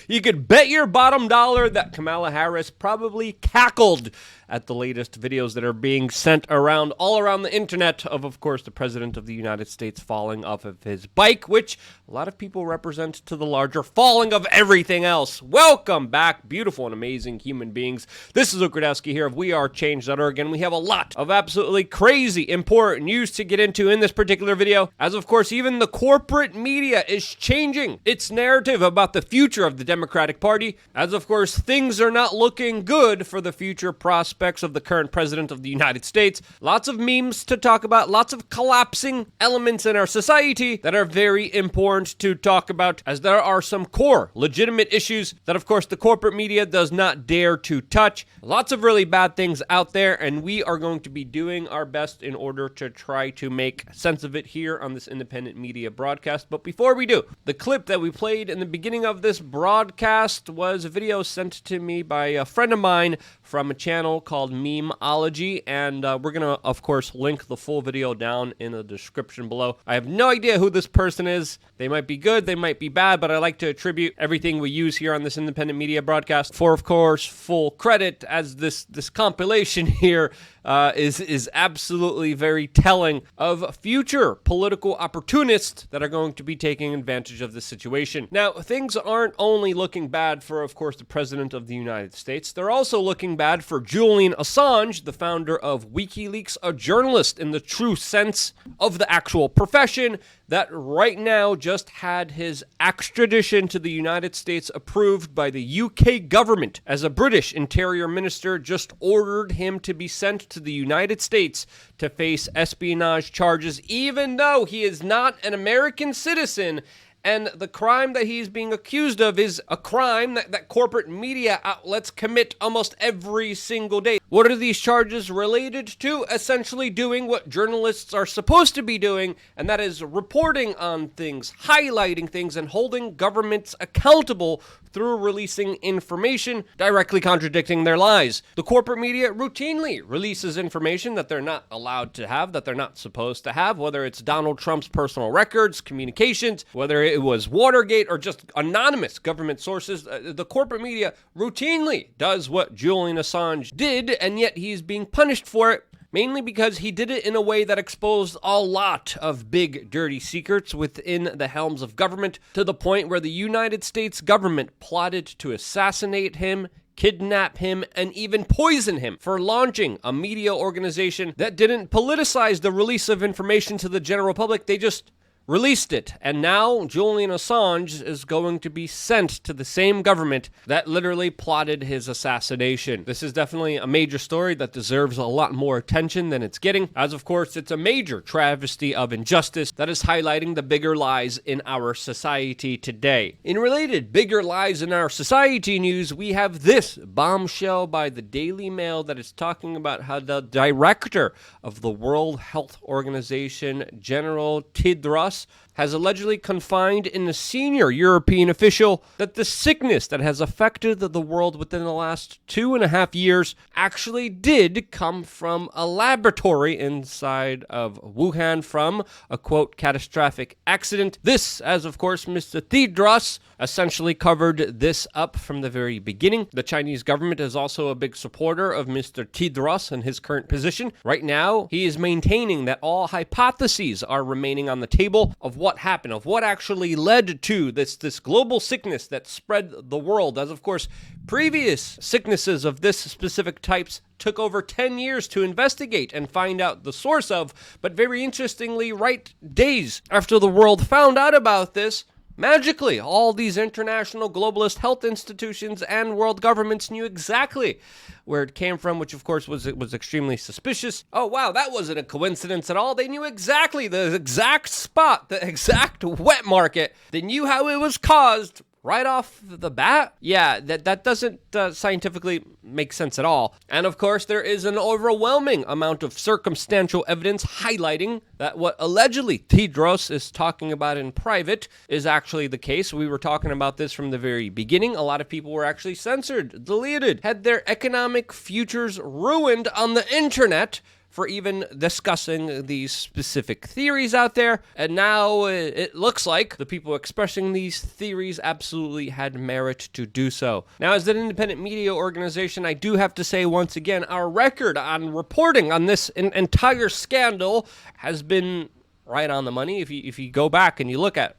You could bet your bottom dollar that Kamala Harris probably cackled at the latest videos that are being sent around all around the internet of course, the President of the United States falling off of his bike, which a lot of people represent to the larger falling of everything else. Welcome back, beautiful and amazing human beings. This is Luke Radowski here of WeAreChange.org, and we have a lot of absolutely crazy important news to get into in this particular video, as of course, even the corporate media is changing its narrative about the future of the Democratic Party, as of course, things are not looking good for the future prospects of the current President of the United States. Lots of memes to talk about, lots of collapsing elements in our society that are very important to talk about, as there are some core legitimate issues that of course the corporate media does not dare to touch. Lots of really bad things out there, and we are going to be doing our best in order to try to make sense of it here on this independent media broadcast. But before we do, the clip that we played in the beginning of this broadcast was a video sent to me by a friend of mine from a channel called Memeology, and we're gonna of course link the full video down in the description below. I have no idea who this person is. They might be good, they might be bad, but I like to attribute everything we use here on this independent media broadcast for, of course, full credit, as this compilation here is absolutely very telling of future political opportunists that are going to be taking advantage of this situation. Now, things aren't only looking bad for, of course, the President of the United States. They're also looking bad for Julian Assange, the founder of WikiLeaks, a journalist in the true sense of the actual profession, that right now just had his extradition to the United States approved by the UK government, as a British Interior Minister just ordered him to be sent to the United States to face espionage charges, even though he is not an American citizen. And the crime that he's being accused of is a crime that corporate media outlets commit almost every single day. What are these charges related to? Essentially doing what journalists are supposed to be doing, and that is reporting on things, highlighting things, and holding governments accountable through releasing information directly contradicting their lies. The corporate media routinely releases information that they're not allowed to have, that they're not supposed to have, whether it's Donald Trump's personal records, communications, whether it was Watergate or just anonymous government sources. The corporate media routinely does what Julian Assange did, and yet he's being punished for it, mainly because he did it in a way that exposed a lot of big, dirty secrets within the helms of government, to the point where the United States government plotted to assassinate him, kidnap him, and even poison him for launching a media organization that didn't politicize the release of information to the general public. They just released it, and now Julian Assange is going to be sent to the same government that literally plotted his assassination. This is definitely a major story that deserves a lot more attention than it's getting, as of course it's a major travesty of injustice that is highlighting the bigger lies in our society today. In related bigger lies in our society news, we have this bombshell by the Daily Mail that is talking about how the director of the World Health Organization, General Tedros, has allegedly confined in a senior European official that the sickness that has affected the world within the last 2.5 years actually did come from a laboratory inside of Wuhan from a, quote, catastrophic accident. This, as of course Mr. Tedros essentially covered this up from the very beginning. The Chinese government is also a big supporter of Mr. Tedros in his current position. Right now, he is maintaining that all hypotheses are remaining on the table of what happened, of what actually led to this global sickness that spread the world, as of course previous sicknesses of this specific types took over 10 years to investigate and find out the source of. But very interestingly, right days after the world found out about this, magically, all these international globalist health institutions and world governments knew exactly where it came from, which of course was extremely suspicious. Oh wow, that wasn't a coincidence at all. They knew exactly the exact spot, the exact wet market. They knew how it was caused right off the bat. Yeah, that doesn't scientifically make sense at all. And of course, there is an overwhelming amount of circumstantial evidence highlighting that what allegedly Tedros is talking about in private is actually the case. We were talking about this from the very beginning. A lot of people were actually censored, deleted, had their economic futures ruined on the internet for even discussing these specific theories out there. And now it looks like the people expressing these theories absolutely had merit to do so. Now, as an independent media organization, I do have to say once again, our record on reporting on this entire scandal has been right on the money. If you go back and you look at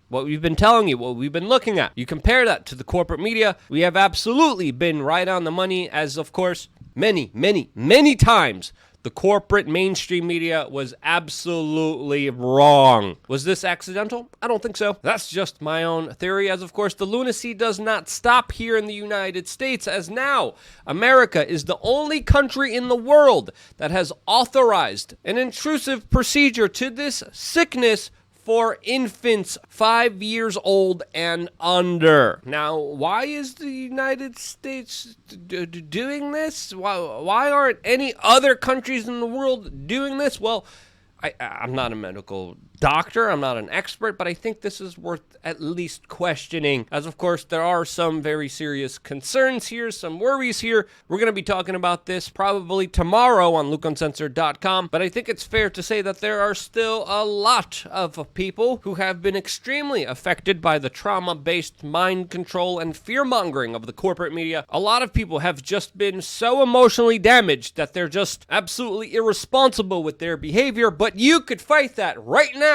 what we've been telling you, what we've been looking at, you compare that to the corporate media, we have absolutely been right on the money, as of course, many times the corporate mainstream media was absolutely wrong. Was this accidental? I don't think so. That's just my own theory, as of course the lunacy does not stop here in the United States, as now America is the only country in the world that has authorized an intrusive procedure to this sickness for infants 5 years old and under. Now, why is the United States doing this? Why aren't any other countries in the world doing this? Well, I'm not a medical doctor, I'm not an expert, but I think this is worth at least questioning, as of course there are some very serious concerns here, some worries here. We're going to be talking about this probably tomorrow on LukeUncensored.com, but I think it's fair to say that there are still a lot of people who have been extremely affected by the trauma-based mind control and fear-mongering of the corporate media. A lot of people have just been so emotionally damaged that they're just absolutely irresponsible with their behavior, but you could fight that right now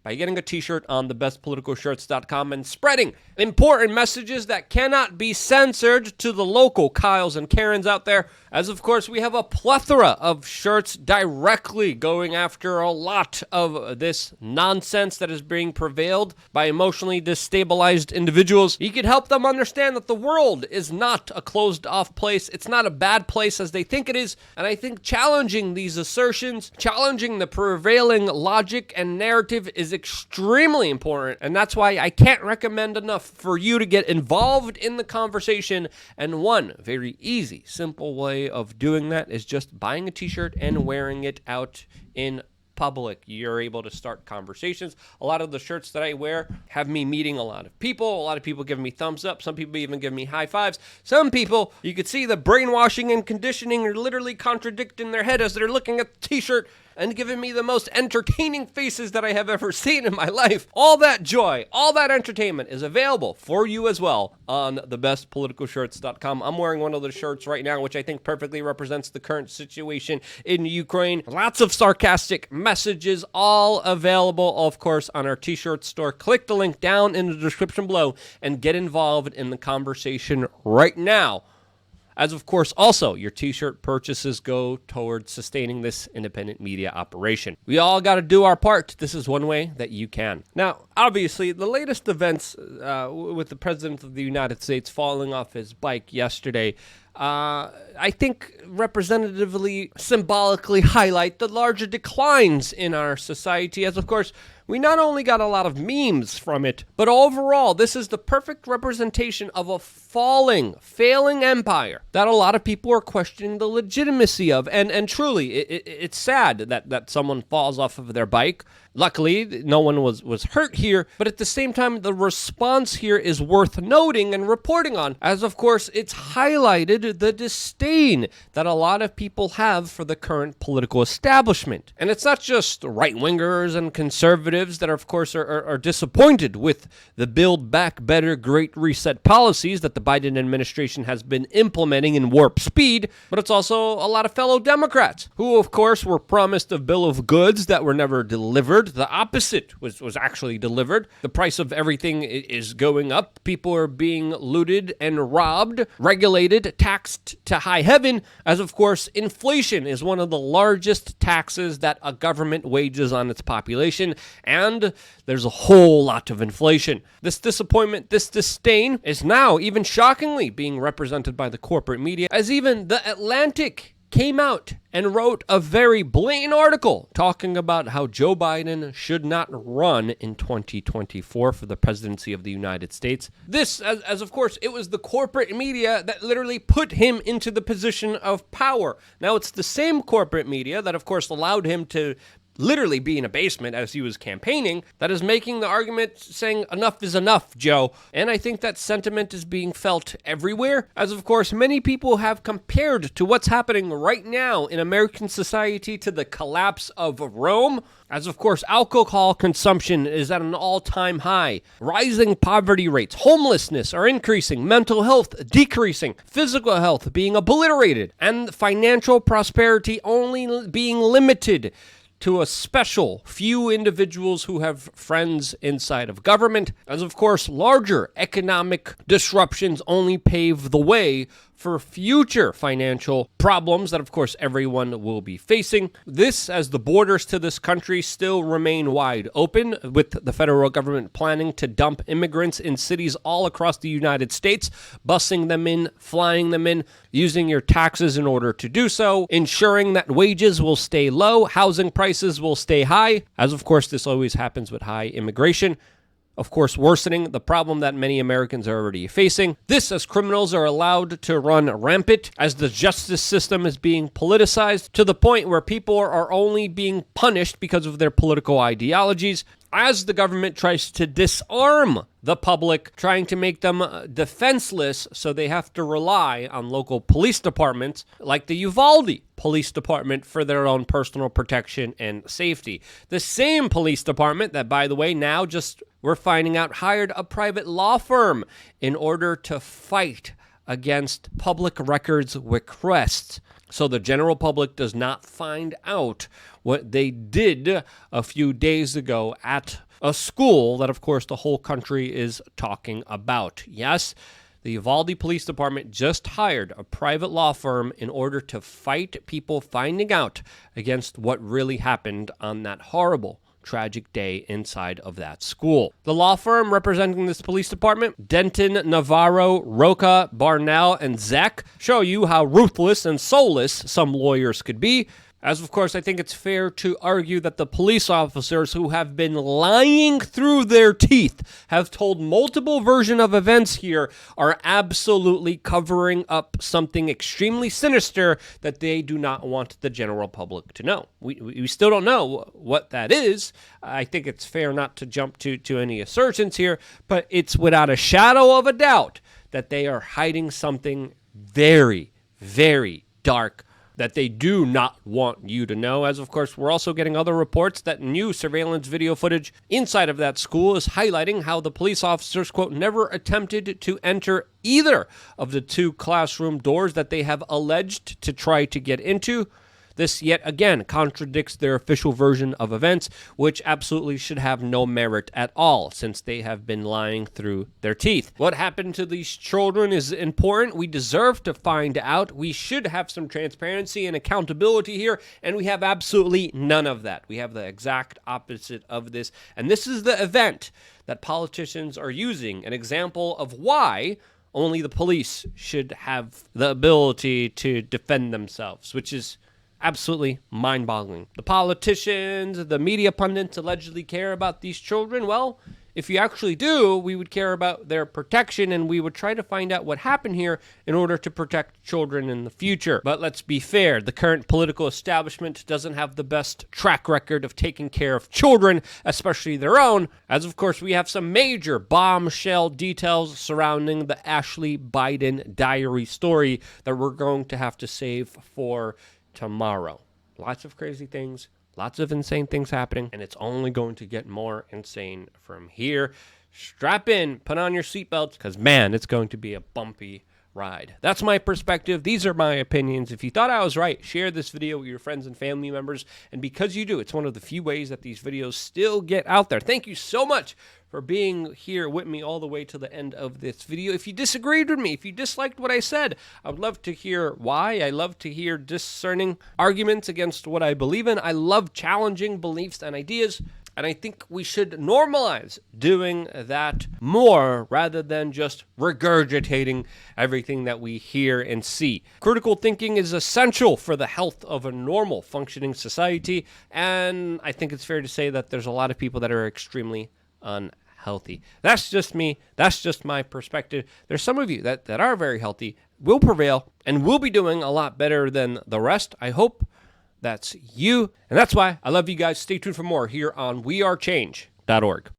by getting a t-shirt on thebestpoliticalshirts.com and spreading important messages that cannot be censored to the local Kyles and Karens out there, as of course we have a plethora of shirts directly going after a lot of this nonsense that is being prevailed by emotionally destabilized individuals. You can help them understand that the world is not a closed off place, it's not a bad place as they think it is, and I think challenging these assertions, challenging the prevailing logic and narrative is extremely important, and that's why I can't recommend enough for you to get involved in the conversation. And one very easy, simple way of doing that is just buying a t-shirt and wearing it out in public. You're able to start conversations. A lot of the shirts that I wear have me meeting a lot of people. A lot of people give me thumbs up. Some people even give me high fives. Some people, you could see the brainwashing and conditioning are literally contradicting their head as they're looking at the t-shirt and giving me the most entertaining faces that I have ever seen in my life. All that joy, all that entertainment is available for you as well on thebestpoliticalshirts.com. I'm wearing one of the shirts right now, which I think perfectly represents the current situation in Ukraine. Lots of sarcastic messages, all available, of course, on our t-shirt store. Click the link down in the description below and get involved in the conversation right now. As of course, also, your t-shirt purchases go towards sustaining this independent media operation. We all got to do our part. This is one way that you can. Now, obviously, the latest events with the President of the United States falling off his bike yesterday, I think representatively, symbolically highlight the larger declines in our society, as of course, we not only got a lot of memes from it, but overall, this is the perfect representation of a failing empire that a lot of people are questioning the legitimacy of. And truly, it's sad that someone falls off of their bike. Luckily, no one was hurt here, but at the same time, the response here is worth noting and reporting on, as of course, it's highlighted the disdain that a lot of people have for the current political establishment. And it's not just right-wingers and conservatives that, of course, are disappointed with the Build Back Better Great Reset policies that the Biden administration has been implementing in warp speed, but it's also a lot of fellow Democrats who, of course, were promised a bill of goods that were never delivered. The opposite was actually delivered. The price of everything is going up. People are being looted and robbed, regulated, taxed to high heaven, as of course, inflation is one of the largest taxes that a government wages on its population, and there's a whole lot of inflation. This disappointment, this disdain is now even shockingly being represented by the corporate media, as even The Atlantic came out and wrote a very blatant article talking about how Joe Biden should not run in 2024 for the presidency of the United States. This, as of course, it was the corporate media that literally put him into the position of power. Now, it's the same corporate media that, of course, allowed him to literally be in a basement as he was campaigning, that is making the argument saying enough is enough, Joe. And I think that sentiment is being felt everywhere, as of course many people have compared to what's happening right now in American society to the collapse of Rome. As of course, alcohol consumption is at an all-time high. Rising poverty rates, homelessness are increasing, mental health decreasing, physical health being obliterated, and financial prosperity only being limited to a special few individuals who have friends inside of government. As of course, larger economic disruptions only pave the way for future financial problems that, of course, everyone will be facing. This, as the borders to this country still remain wide open, with the federal government planning to dump immigrants in cities all across the United States, busing them in, flying them in, using your taxes in order to do so, ensuring that wages will stay low, housing prices will stay high, as of course this always happens with high immigration. Of course, worsening the problem that many Americans are already facing. This, as criminals are allowed to run rampant, as the justice system is being politicized to the point where people are only being punished because of their political ideologies, as the government tries to disarm the public, trying to make them defenseless so they have to rely on local police departments like the Uvalde Police Department for their own personal protection and safety. The same police department that, by the way, now just we're finding out hired a private law firm in order to fight against public records requests, so the general public does not find out what they did a few days ago at a school that, of course, the whole country is talking about. Yes, the Uvalde Police Department just hired a private law firm in order to fight people finding out against what really happened on that horrible, tragic day inside of that school. The law firm representing this police department, Denton, Navarro, Roca, Barnell, and Zek, show you how ruthless and soulless some lawyers could be. As of course, I think it's fair to argue that the police officers who have been lying through their teeth, have told multiple versions of events here, are absolutely covering up something extremely sinister that they do not want the general public to know. We still don't know what that is. I think it's fair not to jump to any assertions here, but it's without a shadow of a doubt that they are hiding something very, very dark that they do not want you to know. As of course, we're also getting other reports that new surveillance video footage inside of that school is highlighting how the police officers, quote, never attempted to enter either of the two classroom doors that they have alleged to try to get into. This yet again contradicts their official version of events, which absolutely should have no merit at all, since they have been lying through their teeth. What happened to these children is important. We deserve to find out. We should have some transparency and accountability here, and we have absolutely none of that. We have the exact opposite of this, and this is the event that politicians are using, an example of why only the police should have the ability to defend themselves, which is absolutely mind-boggling. The politicians, the media pundits allegedly care about these children. Well, if you actually do, we would care about their protection, and we would try to find out what happened here in order to protect children in the future. But let's be fair, the current political establishment doesn't have the best track record of taking care of children, especially their own, as of course we have some major bombshell details surrounding the Ashley Biden diary story that we're going to have to save for tomorrow. Lots of crazy things, lots of insane things happening, and it's only going to get more insane from here. Strap in, put on your seatbelts, because man, it's going to be a bumpy ride. That's my perspective. These are my opinions. If you thought I was right, share this video with your friends and family members, and because you do, it's one of the few ways that these videos still get out there. Thank you so much for being here with me all the way to the end of this video. If you disagreed with me, if you disliked what I said, I would love to hear why. I love to hear discerning arguments against what I believe in. I love challenging beliefs and ideas, and I think we should normalize doing that more rather than just regurgitating everything that we hear and see. Critical thinking is essential for the health of a normal functioning society, and I think it's fair to say that there's a lot of people that are extremely unhealthy. That's just me. That's just my perspective. There's some of you that are very healthy, will prevail, and will be doing a lot better than the rest. I hope That's you. And that's why I love you guys. Stay tuned for more here on wearechange.org.